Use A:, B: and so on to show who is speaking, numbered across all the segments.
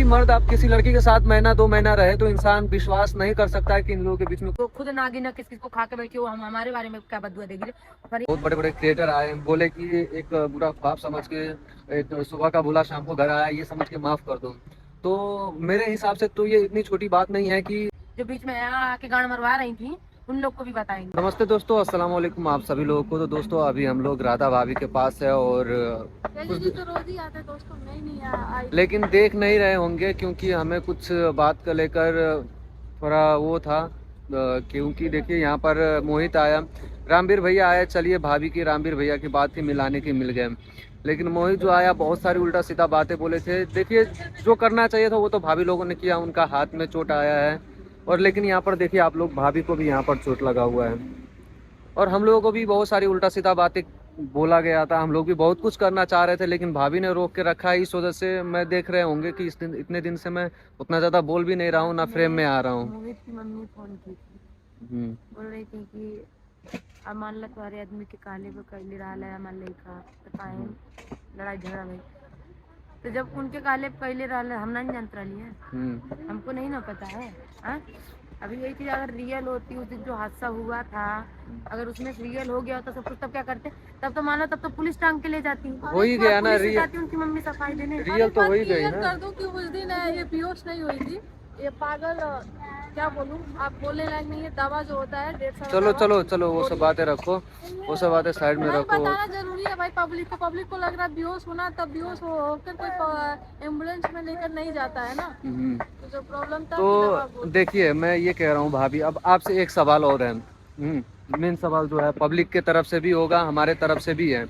A: मर्द आप किसी लड़की के साथ महीना 2 महीना रहे तो इंसान विश्वास नहीं कर सकता है कि इन लोगों के बीच में
B: तो खुद नागिन ना किस किस को खा के बैठी हो, हम हमारे बारे में क्या बदुआ देगी।
A: बहुत बड़े बड़े क्रिएटर आए, बोले कि एक बुरा ख्वाब समझ के एक सुबह का बोला शाम को घर आया, ये समझ के माफ कर दो। तो मेरे हिसाब से तो ये इतनी छोटी बात नहीं है कि
B: जो बीच में आके गाड़ मरवा रही थी उन लोग को भी बताएंगे।
A: नमस्ते दोस्तों, अस्सलाम वालेकुम आप सभी लोगों को। तो दोस्तों अभी हम लोग राधा भाभी के पास है और
B: तो रोज ही आते दोस्तों, नहीं आई।
A: लेकिन देख नहीं रहे होंगे क्योंकि हमें कुछ बात को लेकर थोड़ा वो था, क्योंकि देखिए यहाँ पर मोहित आया, रामवीर भैया आए, चलिए भाभी की रामवीर भैया की बात थी मिलाने की, मिल गए। लेकिन मोहित जो आया बहुत सारी उल्टा सीधा बातें बोले थे। देखिए जो करना चाहिए था वो तो भाभी लोगों ने किया, उनका हाथ में चोट आया है। और लेकिन यहाँ पर देखिए आप लोग, भाभी को भी यहाँ पर चोट लगा हुआ है और हम लोगों को भी बहुत सारी उल्टा सीधा बातें बोला गया था। हम लोग भी बहुत कुछ करना चाह रहे थे लेकिन भाभी ने रोक के रखा है। इस वजह से मैं देख रहे होंगे कि इतने दिन से मैं उतना ज़्यादा बोल भी नहीं रहा हूँ, ना फ्रेम में आ रहा हूँ।
B: मोहित की मम्मी फोन की थी, बोल रही थी कि अब मान लो तुम्हारे आदमी के काले पे कैले रहा है, मान लेखा तो काहे लड़ाई झगड़ा भाई। तो जब उनके काले पे कैले रहा है हम नहीं जानते रही है, हमको नहीं ना पता है। हा? अभी यही चीज अगर रियल होती, उस दिन जो हादसा हुआ था अगर उसमें रियल हो गया होता सब कुछ, तब क्या करते? तब तो मानो तब तो पुलिस टांग के ले जाती,
A: हो ही गया ना रियल।
B: उनकी मम्मी सफाई देने
A: रियल तो हो ही गई ना।
C: कर दूं कि उस दिन ये बेहोश नहीं हुई थी, ये पागल क्या बोलूं, आप बोलने लायक नहीं है। दवा जो होता है 150
A: चलो चलो चलो वो सब बातें रखो, वो सब बातें साइड में रखो।
C: बताना जरूरी है भाई पब्लिक को लग रहा है बेहोश होना, तब बेहोश होकर कोई एम्बुलेंस में लेकर नहीं जाता है ना। तो जो प्रॉब्लम था
A: तो देखिए मैं ये कह रहा हूँ भाभी, अब आपसे एक सवाल और है। मेन सवाल जो है पब्लिक के तरफ से भी होगा, हमारे तरफ से भी है।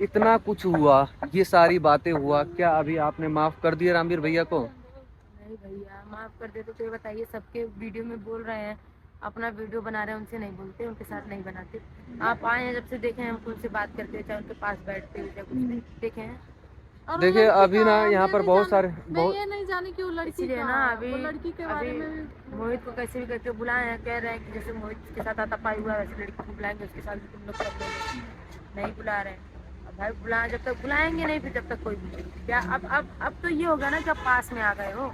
A: इतना कुछ हुआ, ये सारी बातें हुआ, क्या अभी आपने माफ कर दिया रामवीर भैया को?
B: नहीं भैया माफ कर दे तो ये बताइए, सबके वीडियो में बोल रहे हैं, अपना वीडियो बना रहे हैं, उनसे नहीं बोलते, उनके साथ नहीं बनाते। आप आए हैं जब से देखे हैं हम उनसे बात करते, चाहे उनके पास बैठते हुए कुछ नहीं देखे हैं।
A: देखिए अभी ना यहाँ पर बहुत सारे
C: ये नहीं जाने की वो लड़की
B: है ना। अभी
C: लड़की के बारे में
B: मोहित को कैसे भी करके बुलाए हैं, कह रहे हैं कि जैसे मोहित के साथ आता पाई हुआ है वैसे लड़की को बुलाएंगे, उसके साथ भी तुम लोग कर लोगे, नहीं बुला रहे हैं। भाई बुला, जब तक बुलाएंगे नहीं फिर जब तक कोई भी क्या। अब तो ये होगा ना कि आप पास में आ गए हो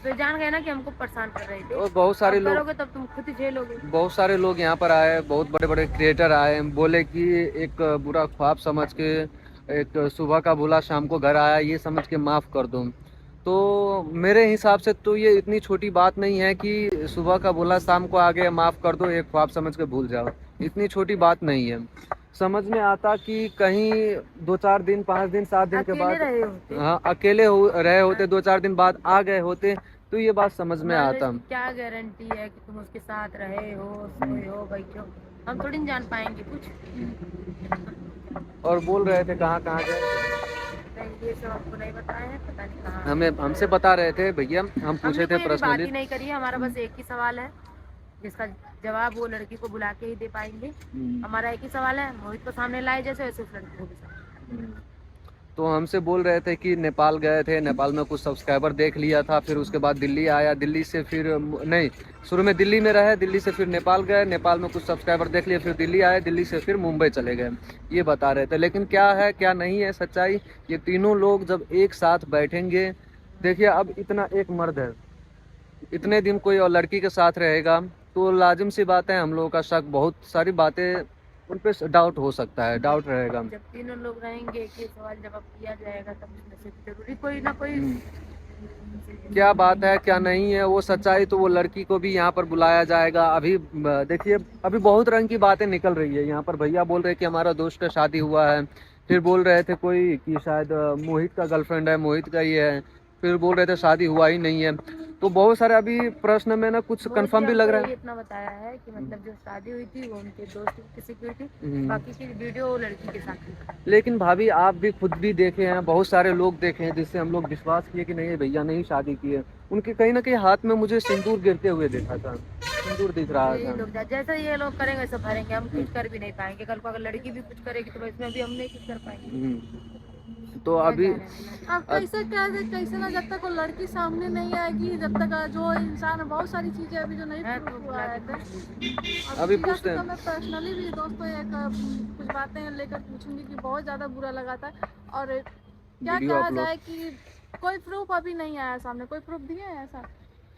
B: तो जान गए ना कि हमको परेशान कर रहे थे।
A: और बहुत सारे लोग
B: करोगे तब तुम खुद ही झेलोगे।
A: बहुत सारे लोग यहाँ पर आए, बहुत बड़े बड़े क्रिएटर आए, बोले कि एक बुरा ख्वाब समझ के एक सुबह का बोला शाम को घर आया, ये समझ के माफ़ कर दो। तो मेरे हिसाब से तो ये इतनी छोटी बात नहीं है कि सुबह का बोला शाम को आ गया माफ़ कर दो, एक ख्वाब समझ के भूल जाओ। इतनी छोटी बात नहीं है। समझ में आता कि कहीं 2-4 दिन 5 दिन 7 दिन के बाद, हाँ अकेले रहे होते, 2-4 दिन बाद आ गए होते तो ये बात समझ में आता।
B: क्या गारंटी है कि तुम उसके साथ रहे हो, सोए हो, बैठे हो, हम थोड़ी जान पाएंगे कुछ।
A: और बोल रहे थे कहाँ कहाँ गए,
B: ये सब आपको नहीं बताया है, पता नहीं कहाँ।
A: हमें हमसे बता रहे थे भैया, हम पूछे थे पर्सनली।
B: बात ही नहीं करी, हमारा बस एक ही सवाल है जिसका जवाब वो लड़की को बुला के ही दे पाएंगे। हमारा एक ही सवाल है, मोहित को सामने लाए जैसे वैसे उस लड़की को भी।
A: तो हमसे बोल रहे थे कि नेपाल गए थे, नेपाल में कुछ सब्सक्राइबर देख लिया था, फिर उसके बाद दिल्ली आया, दिल्ली से फिर नहीं, शुरू में दिल्ली में रहे, दिल्ली से फिर नेपाल गए, नेपाल में कुछ सब्सक्राइबर देख लिए, फिर दिल्ली आए, दिल्ली से फिर मुंबई चले गए, ये बता रहे थे। लेकिन क्या है क्या नहीं है सच्चाई, ये तीनों लोग जब एक साथ बैठेंगे, देखिए अब इतना एक मर्द है, इतने दिन कोई और लड़की के साथ रहेगा तो लाजिम सी बात है हम लोगों का शक, बहुत सारी बातें उन पे डाउट हो सकता है, डाउट रहेगा।
B: जब तीनों लोग रहेंगे एक ही सवाल जवाब किया जाएगा तब जरूरी कोई ना कोई
A: क्या बात है क्या नहीं है वो सच्चाई, तो वो लड़की को भी यहाँ पर बुलाया जाएगा। अभी देखिए अभी बहुत रंग की बातें निकल रही है यहाँ पर। भैया बोल रहे कि हमारा दोस्त का शादी हुआ है, फिर बोल रहे थे कोई कि शायद मोहित का गर्लफ्रेंड है, मोहित का ये है, फिर बोल रहे थे शादी हुआ ही नहीं है। तो बहुत सारे अभी प्रश्न में ना कुछ कंफर्म भी लग रहा है।
B: इतना बताया है कि मतलब जो शादी हुई थी वो उनके दोस्त किसी की हुई थी, बाकी की वीडियो लड़की के साथ।
A: लेकिन भाभी आप भी खुद भी देखे हैं, बहुत सारे लोग देखे हैं जिससे हम लोग विश्वास किए कि नहीं भैया नहीं शादी की है। उनके कहीं ना कहीं हाथ में मुझे सिंदूर गिरते हुए देखा था, सिंदूर दिख रहा था।
B: जैसे ये लोग करेंगे सब भरेंगे, हम कुछ कर भी नहीं पाएंगे। कल को अगर लड़की भी कुछ करेगी तो इसमें भी हम नहीं कुछ कर पाएंगे।
A: तो अभी
C: अब कैसे ना, जब तक वो लड़की सामने नहीं आएगी, जब तक जो इंसान, बहुत सारी चीजें अभी जो नहीं प्रूफ हुआ है
A: अभी पूछते हैं।
C: तो मैं पर्सनली भी दोस्तों एक कुछ बातें लेकर पूछूंगी कि बहुत ज्यादा बुरा लगा था। और क्या कहा जाए कि कोई प्रूफ अभी नहीं आया सामने, कोई प्रूफ दिए हैं ऐसा?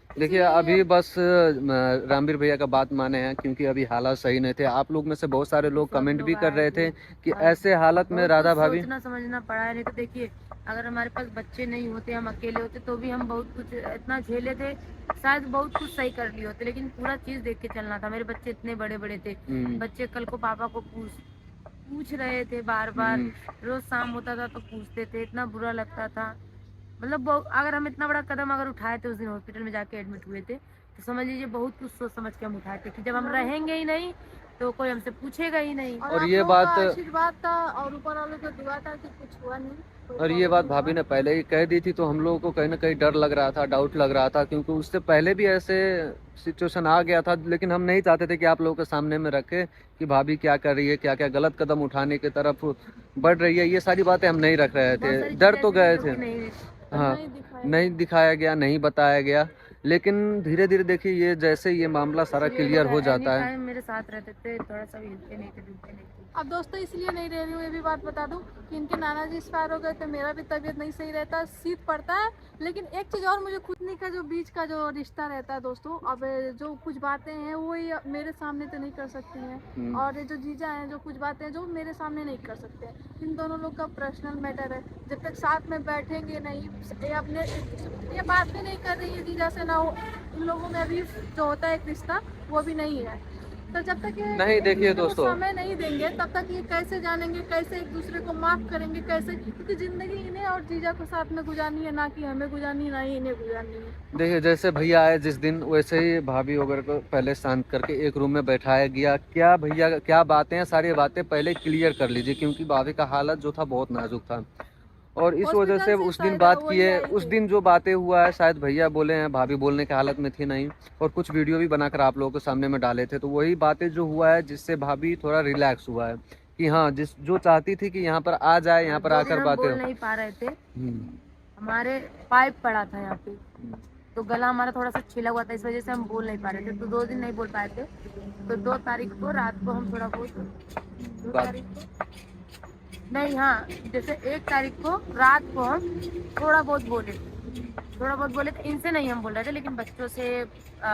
A: देखिए अभी बस रामवीर भैया का बात माने हैं, क्योंकि अभी हालात सही नहीं थे। आप लोग में से बहुत सारे लोग
B: सब
A: कमेंट
B: लोग
A: भी कर
B: आए
A: रहे
B: थे
A: थे कि
B: और
A: ऐसे हालत में
B: बहुत
A: राधा
B: कुछ
A: भाभी।
B: सोचना समझना पड़ा है। नहीं तो देखिए, अगर हमारे पास बच्चे नहीं होते, हम अकेले होते, तो भी हम बहुत कुछ इतना झेले थे, शायद बहुत कुछ सही कर लिए होते। लेकिन पूरा चीज देख के चलना था। मेरे बच्चे इतने बड़े बड़े थे, बच्चे कल को पापा को पूछ रहे थे बार बार। रोज शाम होता था तो पूछते थे, इतना बुरा लगता था। मतलब अगर हम इतना बड़ा कदम अगर उठाए थे, उस दिन हॉस्पिटल में जाके एडमिट हुए थे, तो समझ लीजिए बहुत कुछ सोच समझ के हम उठाए थे कि जब हम रहेंगे ही नहीं तो कोई हमसे पूछेगा ही नहीं।
C: और
A: और
C: आप
A: ये
C: लोगों
A: बात
C: का आशीर्वाद था और ऊपर वालों का दुआ था कि कुछ हुआ नहीं, कोई
A: और ये
C: प्रॉब्लम
A: बात
C: नहीं
A: भाभी
C: हुआ।
A: ने पहले ही कह दी थी, तो हम लोगों को कहीं ना कहीं डर लग रहा था, डाउट लग रहा था, क्योंकि उससे पहले भी ऐसे सिचुएशन आ गया था। लेकिन हम नहीं चाहते थे कि आप लोगों के सामने में रखे कि भाभी क्या कर रही है, क्या क्या गलत कदम उठाने की तरफ बढ़ रही है। ये सारी बातें हम नहीं रख रहे
B: बहुत
A: थे,
B: सारी
A: डर
B: चीजें
A: तो
B: ऐसी
A: गए
B: थी जो
A: थे।
B: कि नहीं।
A: हाँ,
C: नहीं दिखाया
A: नहीं दिखाया गया, नहीं बताया गया। लेकिन धीरे धीरे देखिए, ये जैसे ये मामला सारा
B: ये
A: क्लियर
B: लोग
A: हो
B: एनी
A: जाता है।
B: टाइम मेरे साथ रहते थे, थोड़ा सा भी हिलते नहीं थे, डूबते नहीं थे।
C: अब दोस्तों इसलिए नहीं रह रही हूँ, ये भी बात बता दूं कि इनके नाना जी एक्सपायर हो गए थे, मेरा भी तबीयत नहीं सही रहता, शीत पड़ता है। लेकिन एक चीज़ और, मुझे खुदनी का जो बीच का जो रिश्ता रहता है दोस्तों, अब जो कुछ बातें हैं वो ये मेरे सामने तो नहीं कर सकती हैं, और ये जो जीजा हैं जो कुछ बातें हैं जो मेरे सामने नहीं कर सकते हैं। इन दोनों लोग का पर्सनल मैटर है। जब तक साथ में बैठेंगे नहीं, ये अपने ये बात भी नहीं कर रही है जीजा से ना, हो इन लोगों में अभी जो होता है एक रिश्ता वो भी नहीं है। तो जब तक ये
A: नहीं,
C: एक
A: देखिए
C: दूसरे को
A: दोस्तों,
C: समय नहीं देंगे तब तक ये कैसे जानेंगे, कैसे एक दूसरे को माफ करेंगे, कैसे, क्योंकि जिंदगी इन्हें और जीजा को साथ में गुजारनी है, ना कि हमें गुजारनी है, ना ही इन्हें गुजारनी है।
A: देखिए जैसे भैया आए जिस दिन, वैसे ही भाभी वगैरह को पहले शांत करके एक रूम में बैठाया गया। क्या भैया क्या बातें हैं, सारी बातें पहले क्लियर कर लीजिए, क्योंकि भाभी का हालत जो था बहुत नाजुक था। और इस वजह से
C: हॉस्पिटल से
A: उस दिन
C: शायद
A: बात
C: वही
A: किए,
C: आई
A: उस
C: थी।
A: दिन जो बातें हुआ है शायद भैया बोले हैं, भाभी बोलने की हालत में थी नहीं। और कुछ वीडियो भी बनाकर आप लोगों के सामने में डाले थे, तो वही बातें जो हुआ है जिससे भाभी थोड़ा रिलैक्स हुआ है कि हाँ, जिस जो चाहती थी कि यहाँ पर आ जाए, यहाँ पर
B: 2 दिन
A: आकर
B: हम
A: बातें
B: बोल
A: हो।
B: नहीं पा रहे थे,
A: हम्म,
B: हमारे पाइप पड़ा था यहाँ पे, तो गला हमारा थोड़ा सा छिला हुआ था, इस वजह से हम बोल नहीं पा रहे थे। तो 2 दिन नहीं बोल पाए थे। तो 2 तारीख को रात को हम थोड़ा बहुत, 2
A: बात
B: तारीख को नहीं, हाँ, जैसे 1 तारीख को रात को हम थोड़ा बहुत बोले थे। इनसे नहीं हम बोल रहे थे, लेकिन बच्चों से,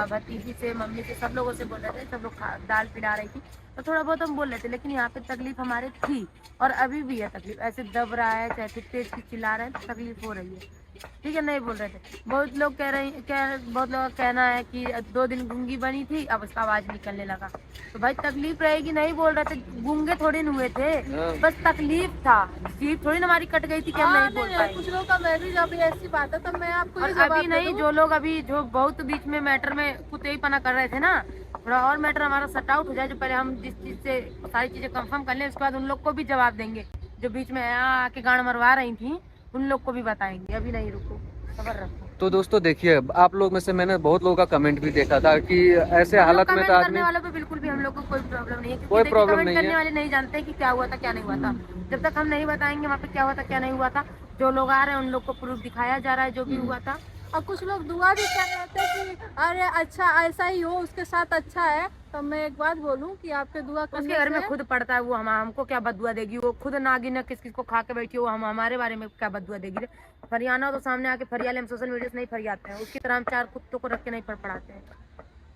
B: भतीजी से, मम्मी से, सब लोगों से बोल रहे थे। सब लोग दाल पिला रही थी, तो थोड़ा बहुत हम बोल रहे थे। लेकिन यहाँ पे तकलीफ हमारे थी, और अभी भी है तकलीफ। ऐसे दब रहा है, चाहे फिर तेज की चिल्ला रहे हैं, तो तकलीफ हो रही है। ठीक है, नहीं बोल रहे थे। बहुत लोग बहुत लोगों का कहना है कि 2 दिन गूंगी बनी थी, अब उसका आवाज निकलने लगा। तो भाई तकलीफ रहेगी, नहीं बोल रहे थे, गूंगे थोड़ी न हुए थे, बस तकलीफ था। जीभ थोड़ी न हमारी कट गई थी कि हम नहीं बोल पाए।
C: कुछ लोगों का मैं भी जब ऐसी बात है तब मैं आपको
B: और
C: ये जवाब
B: अभी
C: दे
B: नहीं,
C: दूं।
B: जो लोग अभी जो बहुत बीच में मैटर में कुत्ते पना कर रहे थे ना, थोड़ा और मैटर हमारा सट आउट हो जाए, जो पहले हम जिस चीज से सारी चीजें कंफर्म कर लें, उसके बाद उन लोग को भी जवाब देंगे। जो बीच में आके गाड़ मरवा रही थी, उन लोग को भी बताएंगे। अभी नहीं, रुको, खबर रखो।
A: तो दोस्तों देखिए, आप लोग में से मैंने बहुत लोगों का कमेंट भी देखा था कि ऐसे हालत में
B: कमेंट
A: तो
B: करने
A: आदमी,
B: वालों पे बिल्कुल भी हम लोग को कोई प्रॉब्लम नहीं है,
A: कोई
B: क्योंकि देखिए
A: प्रॉब्लम
B: कमेंट
A: नहीं
B: करने
A: है।
B: वाले नहीं जानते कि क्या हुआ था क्या नहीं हुआ था। जब तक हम नहीं बताएंगे वहाँ पे क्या हुआ था क्या नहीं हुआ था, जो लोग आ रहे हैं उन लोग को प्रूफ दिखाया जा रहा है जो भी हुआ था।
C: और कुछ लोग दुआ भी कर रहे थे कि अरे अच्छा ऐसा ही हो, उसके साथ अच्छा है। तो मैं एक बात बोलूं कि आपके दुआ
B: उसके
C: करने
B: घर में
C: से
B: खुद पड़ता है, वो हमको क्या बदुआ देगी? वो खुद नागिन है, किस किस को खा के बैठी है, वो हमारे बारे में क्या बदुआ देगी? फरियाना तो सामने आके फरियाले, हम सोशल मीडिया से नहीं फरियाते हैं, उसकी तरह हम 4 कुत्तों को रख के नहीं पड़ाते हैं।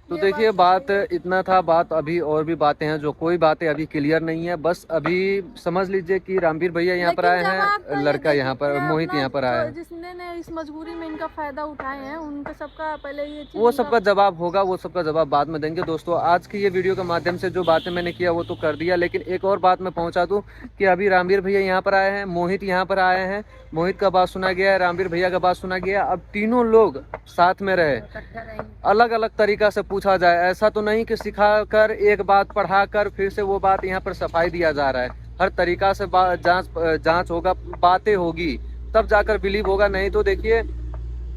A: तो देखिए बात इतना था। बात अभी और भी बातें हैं, जो कोई बातें अभी क्लियर नहीं है। बस अभी समझ लीजिए कि रामवीर भैया यहाँ पर आए हैं, लड़का यहाँ पर, मोहित यहाँ पर आया है।
C: जिसने ने इस मजबूरी में इनका फायदा उठाए हैं, उनका सबका पहले ये चीज
A: वो सबका जवाब होगा, वो सबका जवाब बाद में देंगे। दोस्तों आज की ये वीडियो के माध्यम से जो बातें मैंने किया वो तो कर दिया, लेकिन एक और बात मैं पहुंचा दूं कि अभी रामवीर भैया यहाँ पर आए हैं, मोहित यहाँ पर आए हैं। मोहित का बात सुना गया है, रामवीर भैया का बात सुना गया। अब तीनों लोग साथ में रहे, अलग अलग तरीका से पूछा जाए। ऐसा तो नहीं कि सिखाकर एक बात पढ़ाकर फिर से वो बात यहाँ पर सफाई दिया जा रहा है। हर तरीका से जांच होगा, बातें होगी, तब जाकर बिलीव होगा। नहीं तो देखिए,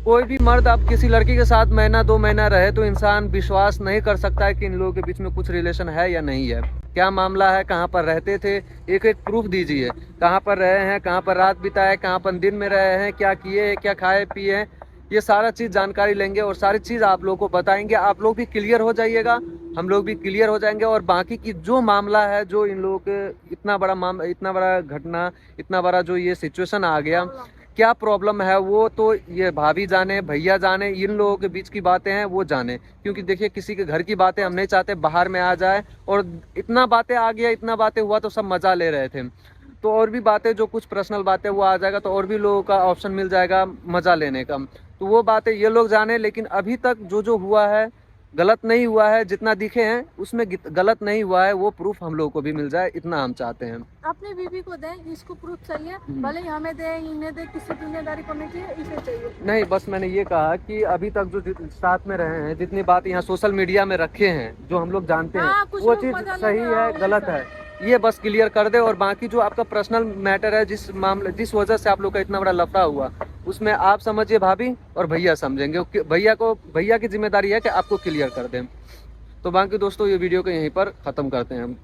A: कोई भी मर्द अब किसी लड़की के साथ महीना 2 महीना रहे तो इंसान विश्वास नहीं कर सकता है कि इन लोगों के बीच में कुछ रिलेशन है या नहीं है, क्या मामला है, कहाँ पर रहते थे, एक एक प्रूफ दीजिए। कहाँ पर रहे हैं, कहाँ पर रात बिताए, कहाँ पर दिन में रहे हैं, क्या किए, क्या खाए पिए, ये सारा चीज़ जानकारी लेंगे और सारी चीज़ आप लोगों को बताएंगे। आप लोग भी क्लियर हो जाइएगा, हम लोग भी क्लियर हो जाएंगे। और बाकी की जो मामला है, जो इन लोगों के इतना बड़ा घटना, इतना बड़ा जो ये सिचुएशन आ गया, क्या प्रॉब्लम है वो तो ये भाभी जाने, भैया जाने, इन लोगों के बीच की बातें हैं वो जाने। क्योंकि देखिए किसी के घर की बातें हम नहीं चाहते बाहर में आ जाए, और इतना बातें आ गया, इतना बातें हुआ तो सब मजा ले रहे थे। तो और भी बातें जो कुछ पर्सनल बातें वो आ जाएगा तो और भी लोगों का ऑप्शन मिल जाएगा मजा लेने का। तो वो बातें ये लोग जाने, लेकिन अभी तक जो जो हुआ है गलत नहीं हुआ है, जितना दिखे हैं उसमें गलत नहीं हुआ है, वो प्रूफ हम लोगों को भी मिल जाए, इतना हम चाहते हैं।
C: अपनी बीवी को दें, इसको प्रूफ चाहिए, भले ही हमें दे इन्हें दे, किसी दुनियादारी को नहीं चाहिए, इसे चाहिए।
A: नहीं, बस मैंने ये कहा कि अभी तक जो साथ में रहे हैं, जितनी बात यहाँ सोशल मीडिया में रखे हैं, जो हम लोग जानते हैं,
C: कुछ
A: वो
C: लोग
A: चीज़
C: मजा
A: सही
C: लेते
A: है
C: हैं,
A: गलत है, ये बस क्लियर कर दे। और बाकी जो आपका पर्सनल मैटर है, जिस मामले जिस वजह से आप लोग का इतना बड़ा लफड़ा हुआ, उसमें आप समझिए भाभी और भैया समझेंगे। भैया की जिम्मेदारी है कि आपको क्लियर कर दें। तो बाकी दोस्तों ये वीडियो को यहीं पर ख़त्म करते हैं हम।